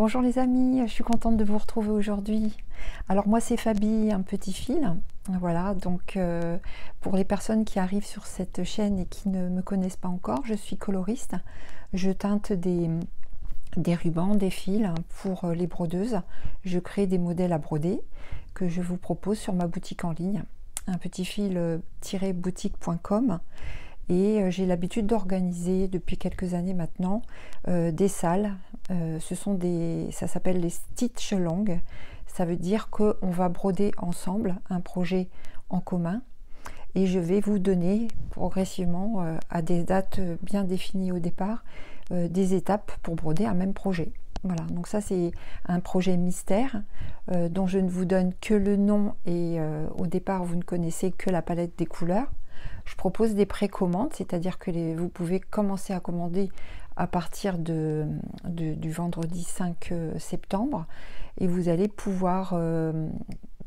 Bonjour les amis, je suis contente de vous retrouver aujourd'hui. Alors moi c'est Fabi, un petit fil. Voilà, donc pour les personnes qui arrivent sur cette chaîne et qui ne me connaissent pas encore, je suis coloriste. Je teinte des rubans, des fils pour les brodeuses. Je crée des modèles à broder que je vous propose sur ma boutique en ligne, un petit fil-boutique.com. Et j'ai l'habitude d'organiser depuis quelques années maintenant des salles. Ça s'appelle les stitch along. Ça veut dire qu'on va broder ensemble un projet en commun. Et je vais vous donner progressivement, à des dates bien définies au départ, des étapes pour broder un même projet. Voilà, donc ça c'est un projet mystère dont je ne vous donne que le nom et au départ vous ne connaissez que la palette des couleurs. Je propose des précommandes, c'est-à-dire que vous pouvez commencer à commander à partir du vendredi 5 septembre et vous allez pouvoir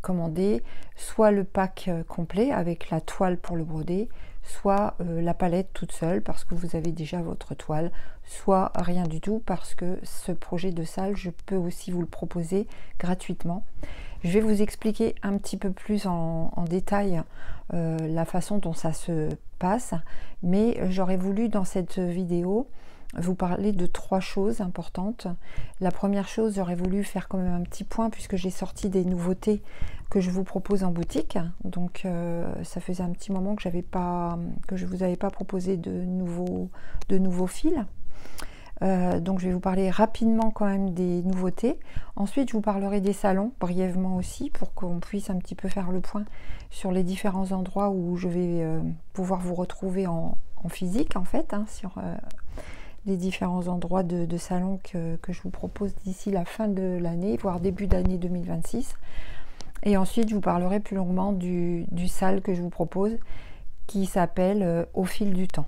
commander soit le pack complet avec la toile pour le broder, soit la palette toute seule parce que vous avez déjà votre toile, soit rien du tout parce que ce projet de salle, je peux aussi vous le proposer gratuitement. Je vais vous expliquer un petit peu plus en détail la façon dont ça se passe, mais j'aurais voulu dans cette vidéo vous parler de 3 choses importantes. La première chose, j'aurais voulu faire quand même un petit point puisque j'ai sorti des nouveautés que je vous propose en boutique. Donc ça faisait un petit moment que je vous avais pas proposé de nouveaux fils. Donc je vais vous parler rapidement quand même des nouveautés. Ensuite je vous parlerai des salons brièvement aussi pour qu'on puisse un petit peu faire le point sur les différents endroits où je vais pouvoir vous retrouver en physique en fait, sur les différents endroits de salons que je vous propose d'ici la fin de l'année, voire début d'année 2026. Et ensuite je vous parlerai plus longuement du salle que je vous propose qui s'appelle Au fil du temps.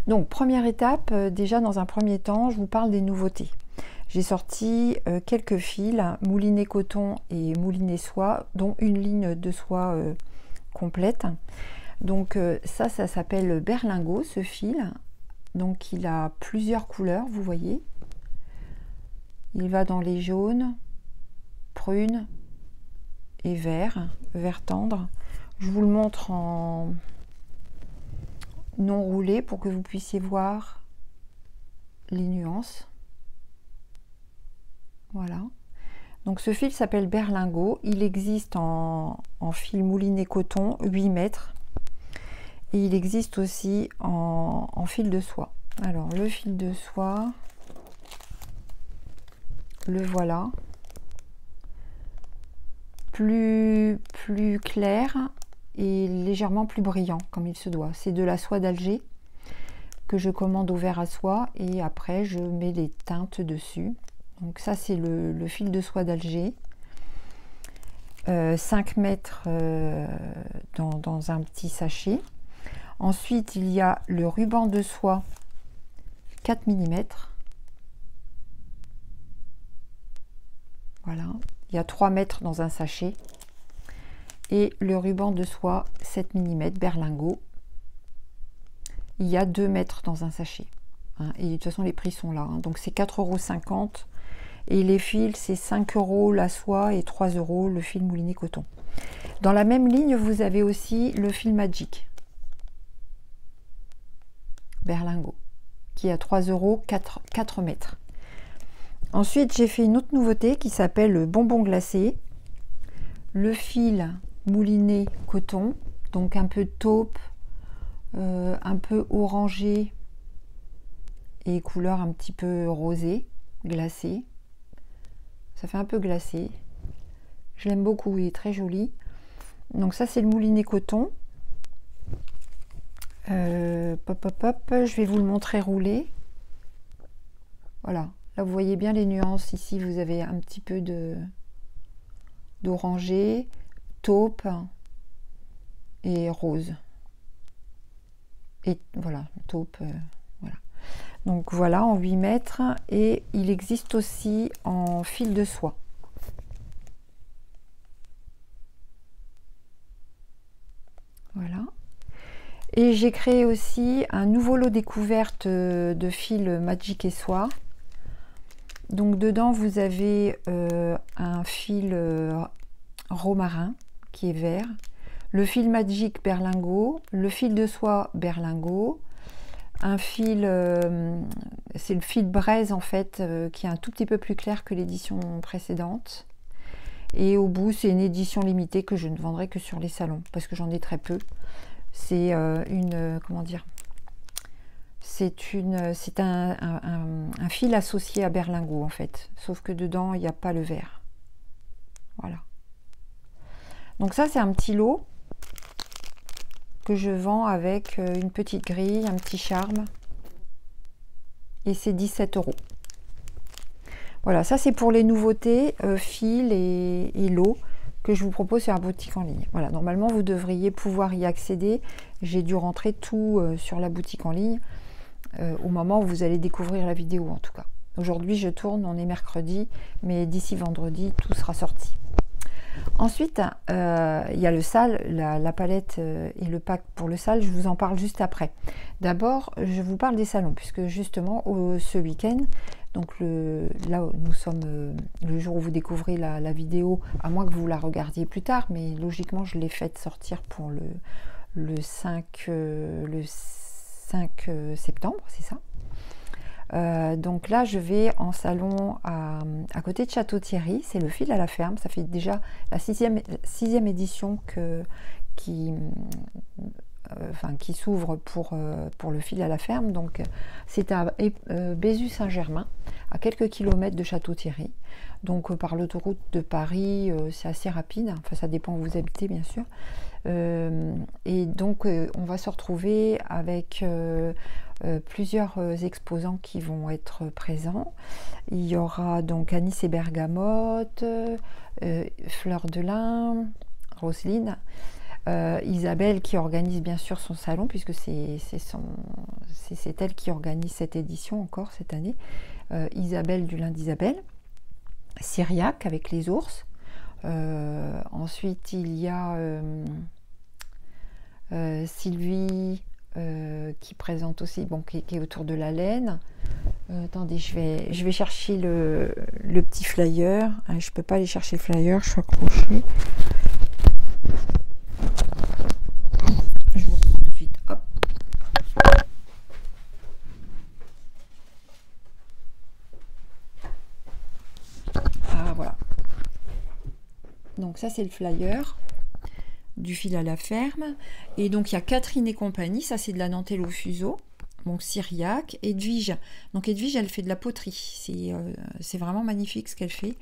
Donc première étape, déjà dans un premier temps, je vous parle des nouveautés. J'ai sorti quelques fils, moulinet coton et moulinet soie, dont une ligne de soie complète. Donc ça s'appelle berlingot, ce fil. Donc il a plusieurs couleurs, vous voyez. Il va dans les jaunes, prunes et vert tendre. Je vous le montre en non roulé pour que vous puissiez voir les nuances. Voilà. Donc ce fil s'appelle berlingot. Il existe en fil moulinet coton 8 mètres. Et il existe aussi en fil de soie. Alors le fil de soie, le voilà. Plus clair et légèrement plus brillant comme il se doit. C'est de la soie d'Alger que je commande au verre à soie et après je mets les teintes dessus. Donc ça c'est le fil de soie d'Alger. 5 mètres dans un petit sachet. Ensuite il y a le ruban de soie 4 mm. Voilà, il y a 3 mètres dans un sachet. Et le ruban de soie 7 mm berlingot, il y a 2 mètres dans un sachet, et de toute façon les prix sont là, donc c'est 4,50 € et les fils c'est 5 € la soie et 3 € le fil moulinet coton. Dans la même ligne vous avez aussi le fil Magic berlingot qui est à 3 € 4 mètres. Ensuite j'ai fait une autre nouveauté qui s'appelle le bonbon glacé, le fil moulinet coton, donc un peu taupe, un peu orangé et couleur un petit peu rosée, glacée. Ça fait un peu glacé. Je l'aime beaucoup, il est très joli. Donc ça c'est le moulinet coton. Je vais vous le montrer roulé. Voilà, là vous voyez bien les nuances. Ici vous avez un petit peu d'orangé, taupe et rose. Et voilà, taupe, voilà. Donc voilà, en 8 mètres. Et il existe aussi en fil de soie. Voilà. Et j'ai créé aussi un nouveau lot découverte de fils Magic et soie. Donc dedans vous avez un fil romarin qui est vert, le fil magique berlingot, le fil de soie berlingot, un fil, c'est le fil braise en fait, qui est un tout petit peu plus clair que l'édition précédente. Et au bout, c'est une édition limitée que je ne vendrai que sur les salons, parce que j'en ai très peu. C'est comment dire, c'est un fil associé à berlingot en fait, sauf que dedans, il n'y a pas le vert. Voilà. Donc ça, c'est un petit lot que je vends avec une petite grille, un petit charme. Et c'est 17 €. Voilà, ça c'est pour les nouveautés, fils et lots que je vous propose sur la boutique en ligne. Voilà, normalement vous devriez pouvoir y accéder. J'ai dû rentrer tout sur la boutique en ligne au moment où vous allez découvrir la vidéo en tout cas. Aujourd'hui je tourne, on est mercredi, mais d'ici vendredi tout sera sorti. Ensuite, il y a le sale, la palette et le pack pour le sale, je vous en parle juste après. D'abord, je vous parle des salons, puisque justement, ce week-end, donc là nous sommes le jour où vous découvrez la vidéo, à moins que vous la regardiez plus tard, mais logiquement je l'ai faite sortir pour le 5 septembre, c'est ça. Donc là je vais en salon à côté de Château-Thierry, c'est le fil à la ferme, ça fait déjà la sixième édition qui s'ouvre pour le fil à la ferme. Donc c'est à Bézu-Saint-Germain, à quelques kilomètres de Château-Thierry. Donc par l'autoroute de Paris, c'est assez rapide, enfin ça dépend où vous habitez bien sûr. Et donc on va se retrouver avec plusieurs exposants qui vont être présents. Il y aura donc Anis et Bergamote, Fleur de Lin, Roselyne, Isabelle qui organise bien sûr son salon, puisque c'est elle qui organise cette édition encore cette année. Isabelle du Lin d'Isabelle, Syriac avec les ours. Ensuite il y a Sylvie qui présente aussi, bon, qui est autour de la laine. Attendez, je vais chercher le petit flyer. Je peux pas aller chercher le flyer, je suis accrochée. Je vous reprends tout de suite. Hop. Ah voilà. Donc ça c'est le flyer du fil à la ferme. Et donc il y a Catherine et compagnie, ça c'est de la dentelle au fuseau. Donc Syriac, Edwige. Donc Edwige, elle fait de la poterie. C'est vraiment magnifique ce qu'elle fait.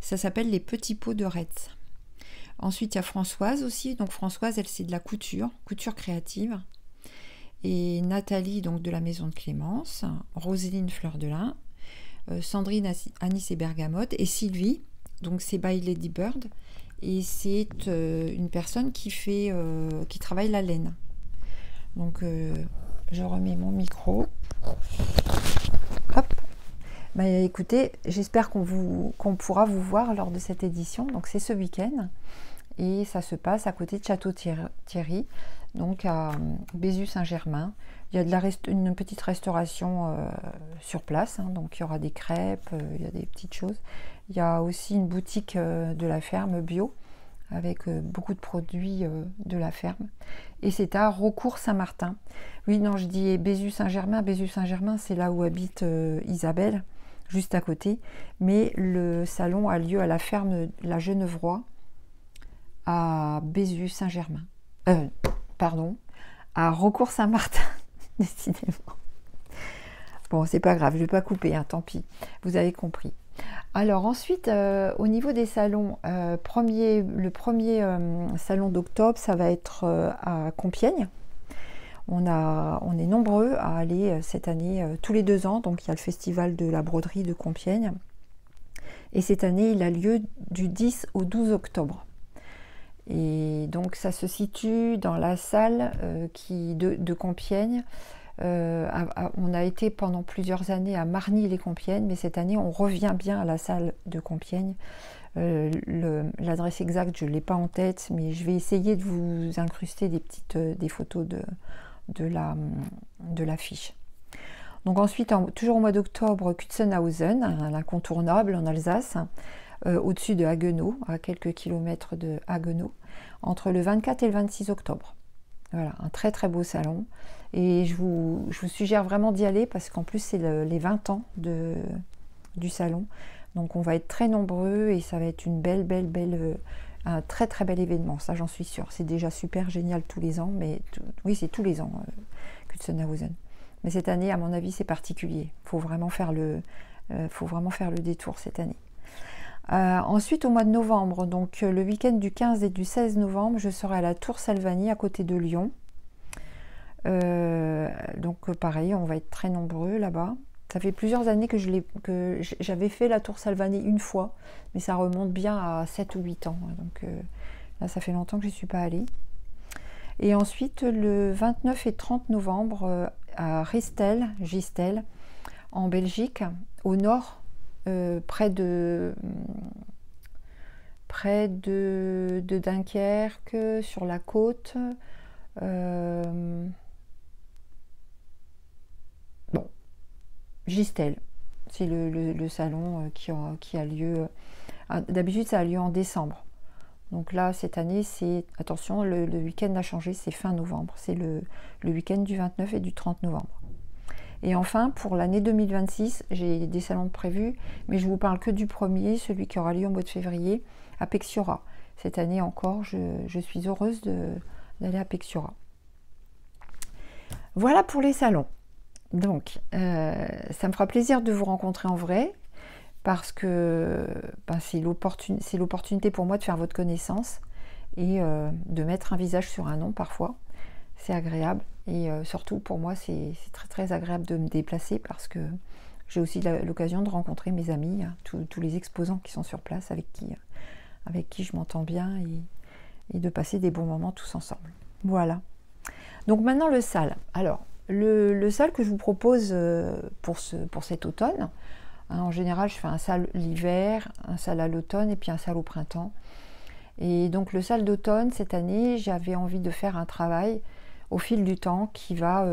Ça s'appelle les petits pots de Retz. Ensuite, il y a Françoise aussi. Donc Françoise, elle, c'est de la couture créative. Et Nathalie, donc de la maison de Clémence. Roselyne, Fleur de Lin. Sandrine, Anis et Bergamote. Et Sylvie, donc c'est by Lady Bird. Et c'est une personne qui travaille la laine. Donc je remets mon micro. Hop. Bah, écoutez, j'espère qu'on pourra vous voir lors de cette édition. Donc c'est ce week-end et ça se passe à côté de Château-Thierry, donc à Bézu-Saint-Germain. Il y a une petite restauration sur place, hein, donc il y aura des crêpes, il y a des petites choses. Il y a aussi une boutique de la ferme bio avec beaucoup de produits de la ferme. Et c'est à Raucourt-Saint-Martin. Oui, non, je dis Bézu-Saint-Germain. Bézu-Saint-Germain, c'est là où habite Isabelle, juste à côté. Mais le salon a lieu à la ferme La Genevrois, à Bézu-Saint-Germain. Pardon, à Raucourt-Saint-Martin, décidément. Bon, c'est pas grave, je vais pas couper, hein, tant pis. Vous avez compris. Alors ensuite, au niveau des salons, le premier salon d'octobre, ça va être à Compiègne. On est nombreux à aller cette année, tous les 2 ans, donc il y a le festival de la broderie de Compiègne. Et cette année, il a lieu du 10 au 12 octobre. Et donc ça se situe dans la salle de Compiègne. On a été pendant plusieurs années à Marny-les-Compiègnes, mais cette année on revient bien à la salle de Compiègne. L'adresse exacte je ne l'ai pas en tête, mais je vais essayer de vous incruster des photos de l'affiche. Donc ensuite, toujours au mois d'octobre, Kutzenhausen, l'incontournable en Alsace, au-dessus de Haguenau, à quelques kilomètres de Haguenau, entre le 24 et le 26 octobre. Voilà, un très très beau salon. Et je vous suggère vraiment d'y aller parce qu'en plus, c'est les 20 ans du salon. Donc on va être très nombreux et ça va être une un très très bel événement, ça j'en suis sûre. C'est déjà super génial tous les ans, mais oui, c'est tous les ans, Kutzenhausen. Mais cette année, à mon avis, c'est particulier. Il faut vraiment faire le détour cette année. Ensuite, au mois de novembre, donc le week-end du 15 et du 16 novembre, je serai à la Tour Salvani, à côté de Lyon. Donc pareil, on va être très nombreux là-bas. Ça fait plusieurs années que j'avais fait la Tour Salvani une fois, mais ça remonte bien à 7 ou 8 ans. Donc là, ça fait longtemps que je n'y suis pas allée. Et ensuite, le 29 et 30 novembre, à Gistel, en Belgique, au nord, près de Dunkerque, sur la côte. Gistel, c'est le salon qui a lieu. D'habitude, ça a lieu en décembre. Donc là, cette année, attention, le week-end a changé, c'est fin novembre. C'est le week-end du 29 et du 30 novembre. Et enfin, pour l'année 2026, j'ai des salons prévus, mais je vous parle que du premier, celui qui aura lieu au mois de février, à Pexiora. Cette année encore, je suis heureuse d'aller à Pexiora. Voilà pour les salons. Donc, ça me fera plaisir de vous rencontrer en vrai, parce que c'est l'opportunité pour moi de faire votre connaissance et de mettre un visage sur un nom parfois. C'est agréable et surtout pour moi, c'est très très agréable de me déplacer parce que j'ai aussi l'occasion de rencontrer mes amis, hein, tous les exposants qui sont sur place avec qui je m'entends bien et de passer des bons moments tous ensemble. Voilà. Donc maintenant le SAL. Alors, le SAL que je vous propose pour cet automne, hein, en général je fais un SAL l'hiver, un SAL à l'automne et puis un SAL au printemps. Et donc le SAL d'automne, cette année, j'avais envie de faire un travail au fil du temps qui va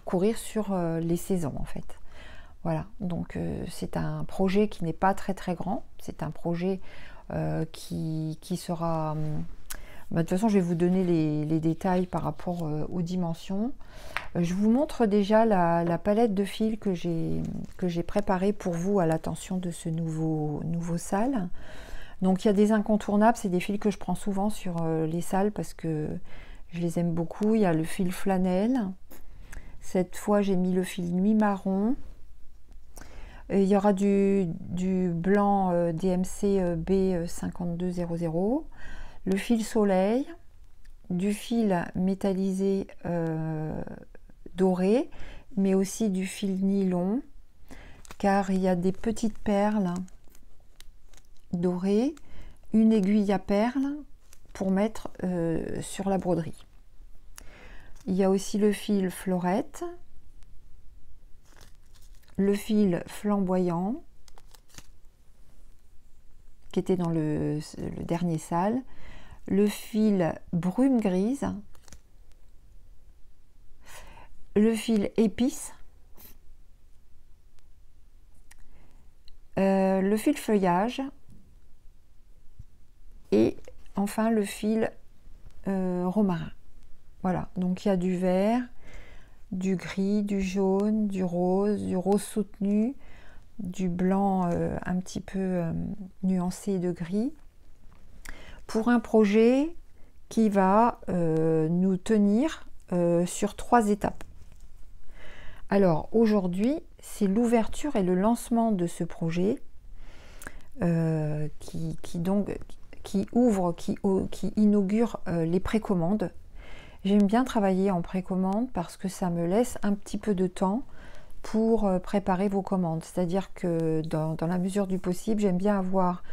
courir sur les saisons en fait. Voilà, donc c'est un projet qui n'est pas très très grand, c'est un projet qui sera... de toute façon, je vais vous donner les détails par rapport aux dimensions. Je vous montre déjà la palette de fils que j'ai préparée pour vous à l'attention de ce nouveau SAL. Donc il y a des incontournables, c'est des fils que je prends souvent sur les SAL parce que je les aime beaucoup. Il y a le fil flanelle. Cette fois, j'ai mis le fil nuit marron. Et il y aura du blanc DMC B5200. Le fil soleil, du fil métallisé doré, mais aussi du fil nylon, car il y a des petites perles dorées, une aiguille à perles pour mettre sur la broderie. Il y a aussi le fil fleurette, le fil flamboyant, qui était dans le dernier SAL, le fil brume grise, le fil épice, le fil feuillage et enfin le fil romarin. Voilà, donc il y a du vert, du gris, du jaune, du rose soutenu, du blanc un petit peu nuancé de gris, pour un projet qui va nous tenir sur 3 étapes. Alors aujourd'hui, c'est l'ouverture et le lancement de ce projet qui inaugure les précommandes. J'aime bien travailler en précommande parce que ça me laisse un petit peu de temps pour préparer vos commandes. C'est-à-dire que dans la mesure du possible, j'aime bien avoir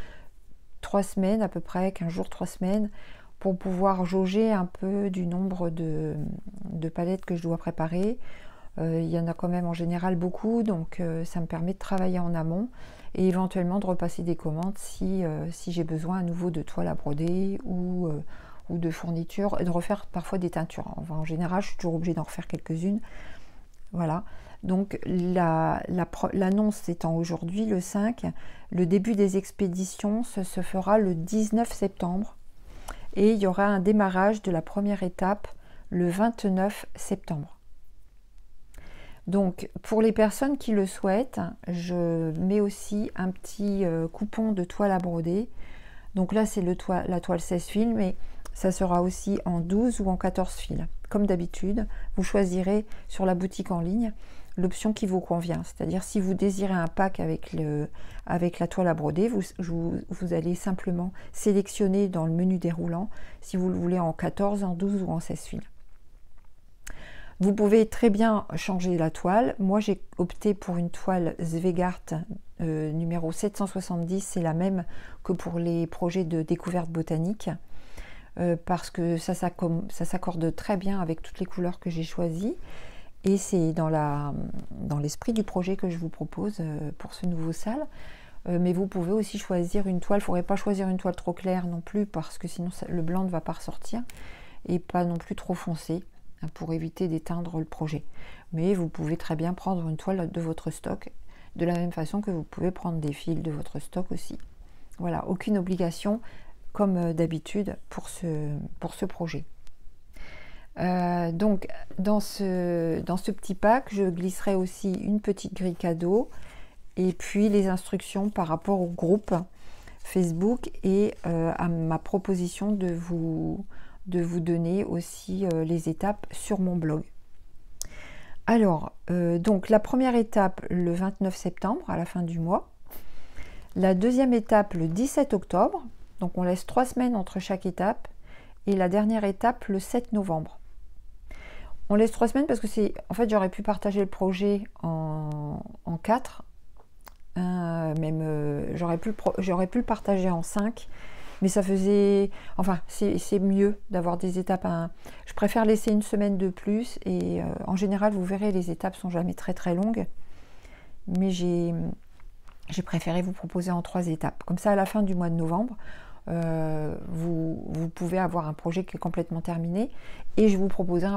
3 semaines à peu près, 15 jours, 3 semaines, pour pouvoir jauger un peu du nombre de palettes que je dois préparer. Il y en a quand même en général beaucoup, donc ça me permet de travailler en amont et éventuellement de repasser des commandes si j'ai besoin à nouveau de toile à broder ou de fournitures, et de refaire parfois des teintures. Enfin, en général, je suis toujours obligée d'en refaire quelques-unes Voilà. Donc l'annonce étant aujourd'hui le 5, le début des expéditions se fera le 19 septembre et il y aura un démarrage de la première étape le 29 septembre. Donc pour les personnes qui le souhaitent, je mets aussi un petit coupon de toile à broder. Donc là c'est la toile 16 fils, mais ça sera aussi en 12 ou en 14 fils. Comme d'habitude, vous choisirez sur la boutique en ligne l'option qui vous convient. C'est-à-dire si vous désirez un pack avec la toile à broder, vous allez simplement sélectionner dans le menu déroulant si vous le voulez en 14, en 12 ou en 16 fils. Vous pouvez très bien changer la toile. Moi j'ai opté pour une toile Zweigart numéro 770, c'est la même que pour les projets de découverte botanique. Parce que ça s'accorde très bien avec toutes les couleurs que j'ai choisies et c'est dans l'esprit du projet que je vous propose pour ce nouveau sale. Mais vous pouvez aussi choisir une toile, il ne faudrait pas choisir une toile trop claire non plus parce que sinon le blanc ne va pas ressortir, et pas non plus trop foncé pour éviter d'éteindre le projet. Mais vous pouvez très bien prendre une toile de votre stock de la même façon que vous pouvez prendre des fils de votre stock aussi. Voilà, aucune obligation comme d'habitude pour ce projet. Donc dans ce petit pack, je glisserai aussi une petite grille cadeau et puis les instructions par rapport au groupe Facebook et à ma proposition de vous donner aussi les étapes sur mon blog. Alors, donc la première étape le 29 septembre à la fin du mois, la deuxième étape le 17 octobre, donc on laisse 3 semaines entre chaque étape, et la dernière étape le 7 novembre. On laisse 3 semaines parce que en fait j'aurais pu partager le projet en 4, j'aurais pu le partager en 5, mais ça faisait, enfin c'est mieux d'avoir des étapes. Je préfère laisser une semaine de plus et en général vous verrez les étapes sont jamais très très longues, mais j'ai préféré vous proposer en 3 étapes. Comme ça à la fin du mois de novembre, vous pouvez avoir un projet qui est complètement terminé et je vous proposerai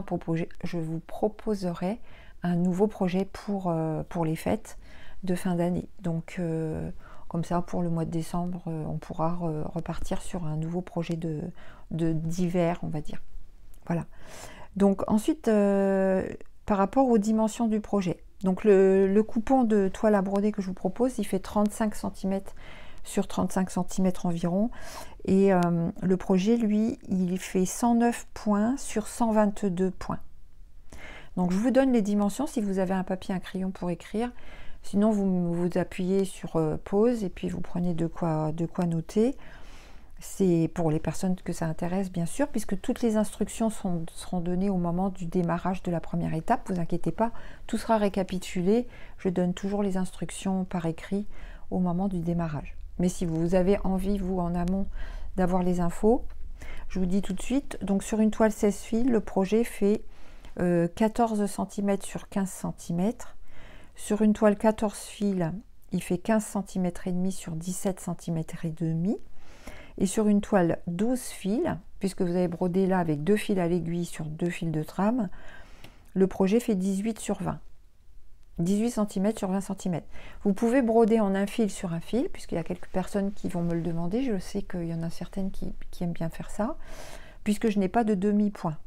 un nouveau projet pour les fêtes de fin d'année. Donc comme ça pour le mois de décembre on pourra repartir sur un nouveau projet d'hiver, on va dire. Voilà. Donc ensuite par rapport aux dimensions du projet, donc le coupon de toile à broder que je vous propose, il fait 35 cm sur 35 cm environ, et le projet lui il fait 109 points sur 122 points. Donc je vous donne les dimensions si vous avez un papier, un crayon pour écrire, sinon vous appuyez sur pause et puis vous prenez de quoi noter. C'est pour les personnes que ça intéresse bien sûr, puisque toutes les instructions seront données au moment du démarrage de la première étape, vous inquiétez pas, tout sera récapitulé, je donne toujours les instructions par écrit au moment du démarrage. Mais si vous avez envie, vous, en amont, d'avoir les infos, je vous dis tout de suite, donc sur une toile 16 fils, le projet fait 14 cm sur 15 cm. Sur une toile 14 fils, il fait 15 cm et demi sur 17 cm et demi. Et sur une toile 12 fils, puisque vous avez brodé là avec 2 fils à l'aiguille sur 2 fils de trame, le projet fait 18 sur 20. 18 cm sur 20 cm. Vous pouvez broder en un fil sur un fil, puisqu'il y a quelques personnes qui vont me le demander. Je sais qu'il y en a certaines qui aiment bien faire ça, puisque je n'ai pas de demi-point.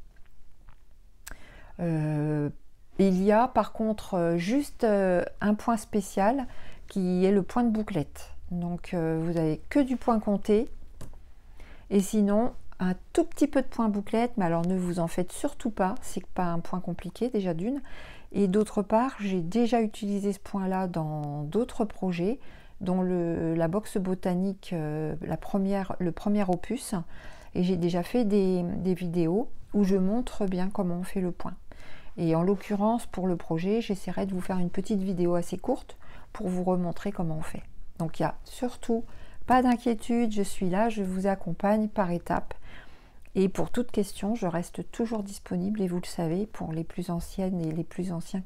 Il y a par contre juste un point spécial qui est le point de bouclette. Donc vous avez que du point compté, et sinon un tout petit peu de point bouclette, mais alors ne vous en faites surtout pas, c'est pas un point compliqué déjà d'une. Et d'autre part, j'ai déjà utilisé ce point-là dans d'autres projets, dont la box botanique, le premier opus, et j'ai déjà fait des vidéos où je montre bien comment on fait le point. Et en l'occurrence, pour le projet, j'essaierai de vous faire une petite vidéo assez courte pour vous remontrer comment on fait. Donc il n'y a surtout pas d'inquiétude, je suis là, je vous accompagne par étapes. Et pour toute question, je reste toujours disponible, et vous le savez, pour les plus anciennes et les plus anciens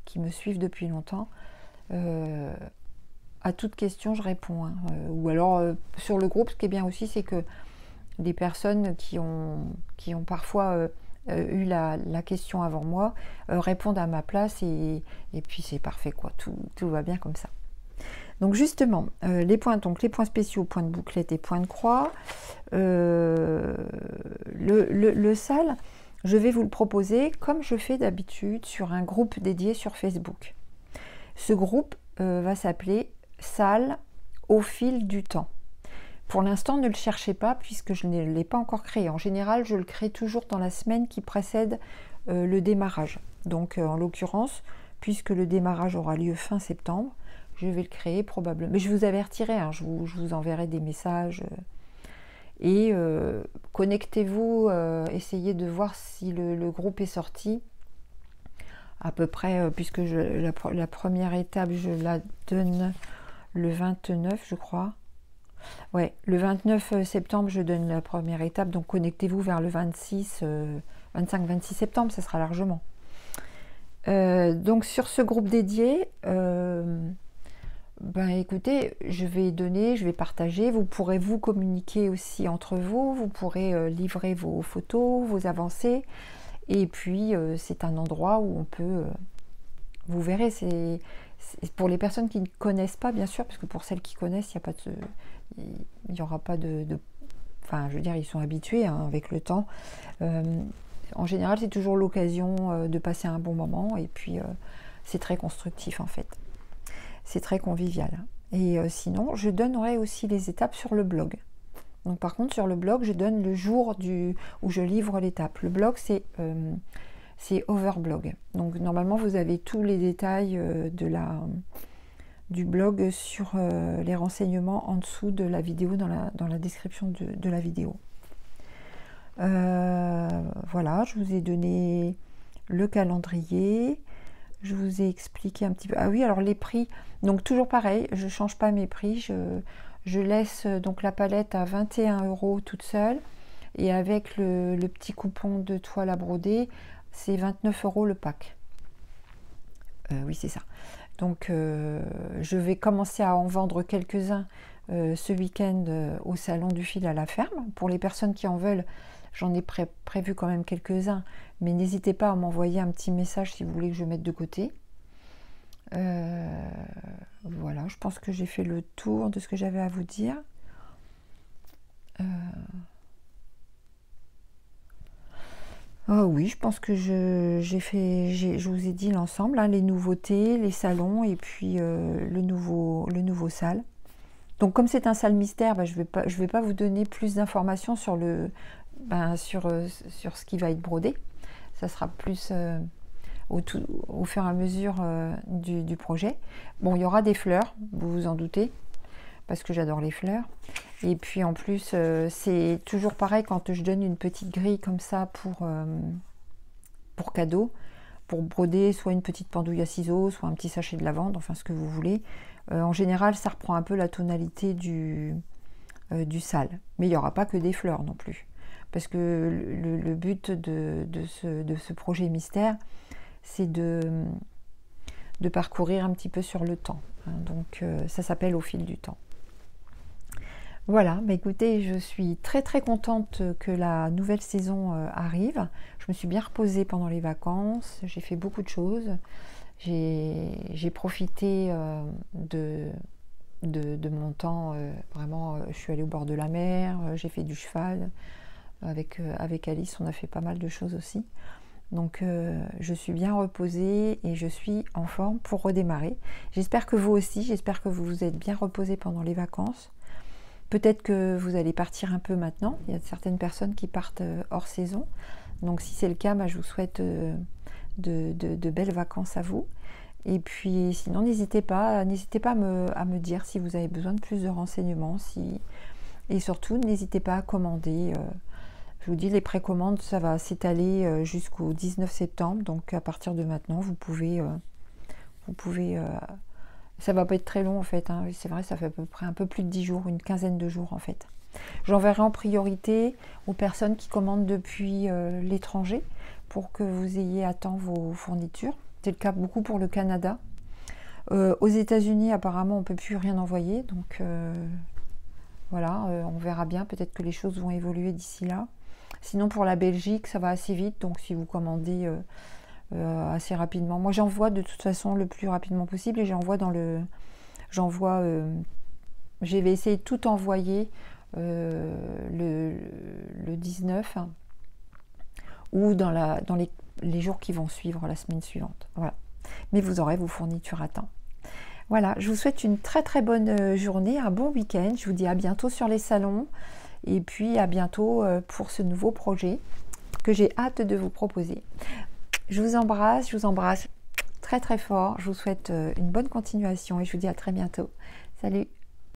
qui me suivent depuis longtemps, à toute question, je réponds. Ou alors, sur le groupe, ce qui est bien aussi, c'est que des personnes qui ont parfois eu la question avant moi répondent à ma place et puis c'est parfait quoi, tout va bien comme ça. Donc justement, les points spéciaux, point de bouclette et point de croix, le sale, je vais vous le proposer comme je fais d'habitude sur un groupe dédié sur Facebook. Ce groupe va s'appeler Sale au fil du temps. Pour l'instant, ne le cherchez pas puisque je ne l'ai pas encore créé. En général, je le crée toujours dans la semaine qui précède le démarrage. Donc en l'occurrence, puisque le démarrage aura lieu fin septembre, je vais le créer probablement. Mais je vous avertirai, hein, je vous enverrai des messages. Et connectez-vous, essayez de voir si le groupe est sorti. À peu près, puisque la première étape, je la donne le 29, je crois. Ouais, le 29 septembre, je donne la première étape. Donc connectez-vous vers le 25-26 septembre, ça sera largement. Donc sur ce groupe dédié, écoutez, je vais partager, vous pourrez vous communiquer aussi entre vous, vous pourrez livrer vos photos, vos avancées, et puis c'est un endroit où on peut, vous verrez, c'est pour les personnes qui ne connaissent pas, bien sûr, parce que pour celles qui connaissent, il n'y aura pas enfin, je veux dire, ils sont habitués hein, avec le temps. En général, c'est toujours l'occasion de passer un bon moment, et puis c'est très constructif en fait. C'est très convivial. Et sinon, je donnerai aussi les étapes sur le blog. Donc par contre, sur le blog, je donne le jour où je livre l'étape. Le blog, c'est Overblog. Donc normalement, vous avez tous les détails du blog sur les renseignements en dessous de la vidéo, dans la description de la vidéo. Voilà, je vous ai donné le calendrier. Je vous ai expliqué un petit peu. Ah oui, alors les prix. Donc toujours pareil, je ne change pas mes prix. Je laisse donc la palette à 21 € toute seule. Et avec le petit coupon de toile à broder, c'est 29 € le pack. Oui, c'est ça. Donc je vais commencer à en vendre quelques-uns ce week-end au salon du fil à la ferme. Pour les personnes qui en veulent, j'en ai prévu quand même quelques-uns. Mais n'hésitez pas à m'envoyer un petit message si vous voulez que je mette de côté. Voilà, je pense que j'ai fait le tour de ce que j'avais à vous dire. Oh oui, je pense que je vous ai dit l'ensemble, hein, les nouveautés, les salons et puis le nouveau sale. Donc comme c'est un sale mystère, je vais pas vous donner plus d'informations sur sur ce qui va être brodé. Ça sera plus au fur et à mesure du projet. Bon, il y aura des fleurs, vous vous en doutez, parce que j'adore les fleurs. Et puis en plus, c'est toujours pareil quand je donne une petite grille comme ça pour cadeau, pour broder soit une petite pendouille à ciseaux, soit un petit sachet de lavande, enfin ce que vous voulez. En général, ça reprend un peu la tonalité du sale. Mais il n'y aura pas que des fleurs non plus. Parce que le but de ce projet mystère, c'est de parcourir un petit peu sur le temps. Hein. Donc ça s'appelle Au fil du temps. Voilà, écoutez, je suis très très contente que la nouvelle saison arrive. Je me suis bien reposée pendant les vacances, j'ai fait beaucoup de choses. J'ai profité de mon temps, vraiment, je suis allée au bord de la mer, j'ai fait du cheval. Avec Alice, on a fait pas mal de choses aussi. Donc je suis bien reposée et je suis en forme pour redémarrer. J'espère que vous aussi, j'espère que vous vous êtes bien reposés pendant les vacances. Peut-être que vous allez partir un peu maintenant. Il y a certaines personnes qui partent hors saison. Donc si c'est le cas, je vous souhaite de belles vacances à vous. Et puis sinon, n'hésitez pas à me dire si vous avez besoin de plus de renseignements. Et surtout, n'hésitez pas à commander. Je vous dis, les précommandes, ça va s'étaler jusqu'au 19 septembre. Donc à partir de maintenant, vous pouvez ça va pas être très long en fait, hein. C'est vrai, ça fait à peu près un peu plus de 10 jours, une quinzaine de jours en fait. J'enverrai en priorité aux personnes qui commandent depuis l'étranger pour que vous ayez à temps vos fournitures. C'est le cas beaucoup pour le Canada. Aux États-Unis, apparemment, on ne peut plus rien envoyer, donc voilà, on verra bien. Peut-être que les choses vont évoluer d'ici là. Sinon pour la Belgique, ça va assez vite, donc si vous commandez assez rapidement. Moi j'envoie de toute façon le plus rapidement possible et j'envoie dans le... je vais essayer de tout envoyer le 19 ou dans les jours qui vont suivre, la semaine suivante. Voilà. Mais vous aurez vos fournitures à temps. Voilà, je vous souhaite une très très bonne journée, un bon week-end. Je vous dis à bientôt sur les salons et puis à bientôt pour ce nouveau projet que j'ai hâte de vous proposer. Je vous embrasse très très fort. Je vous souhaite une bonne continuation et je vous dis à très bientôt. Salut!